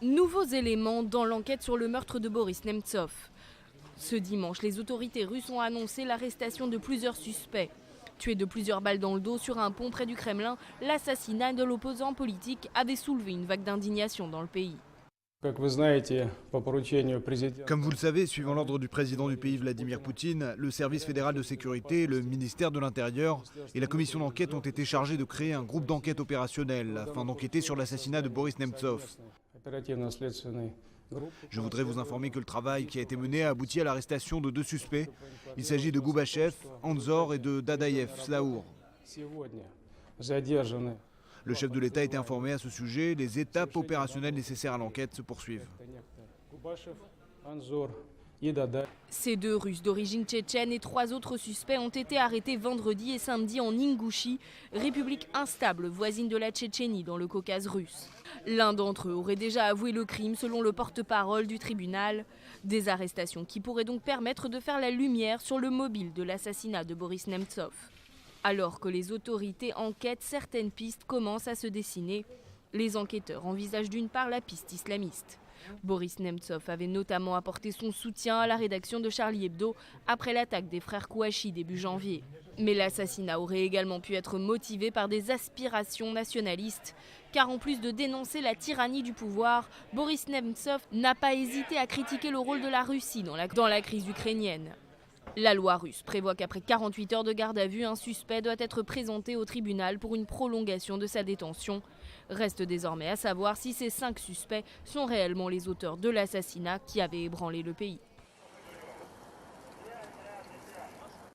Nouveaux éléments dans l'enquête sur le meurtre de Boris Nemtsov. Ce dimanche, les autorités russes ont annoncé l'arrestation de plusieurs suspects. Tué de plusieurs balles dans le dos sur un pont près du Kremlin, l'assassinat de l'opposant politique avait soulevé une vague d'indignation dans le pays. Comme vous le savez, suivant l'ordre du président du pays Vladimir Poutine, le service fédéral de sécurité, le ministère de l'Intérieur et la commission d'enquête ont été chargés de créer un groupe d'enquête opérationnel afin d'enquêter sur l'assassinat de Boris Nemtsov. Je voudrais vous informer que le travail qui a été mené a abouti à l'arrestation de 2 suspects. Il s'agit de Goubachev, Anzor et de Dadaïev, Slaour. Le chef de l'État a été informé à ce sujet. Les étapes opérationnelles nécessaires à l'enquête se poursuivent. Ces 2 Russes d'origine tchétchène et 3 autres suspects ont été arrêtés vendredi et samedi en Ingouchie, république instable voisine de la Tchétchénie dans le Caucase russe. L'un d'entre eux aurait déjà avoué le crime selon le porte-parole du tribunal. Des arrestations qui pourraient donc permettre de faire la lumière sur le mobile de l'assassinat de Boris Nemtsov. Alors que les autorités enquêtent, certaines pistes commencent à se dessiner. Les enquêteurs envisagent d'une part la piste islamiste. Boris Nemtsov avait notamment apporté son soutien à la rédaction de Charlie Hebdo après l'attaque des frères Kouachi début janvier. Mais l'assassinat aurait également pu être motivé par des aspirations nationalistes. Car en plus de dénoncer la tyrannie du pouvoir, Boris Nemtsov n'a pas hésité à critiquer le rôle de la Russie dans la crise ukrainienne. La loi russe prévoit qu'après 48 heures de garde à vue, un suspect doit être présenté au tribunal pour une prolongation de sa détention. Reste désormais à savoir si ces 5 suspects sont réellement les auteurs de l'assassinat qui avait ébranlé le pays.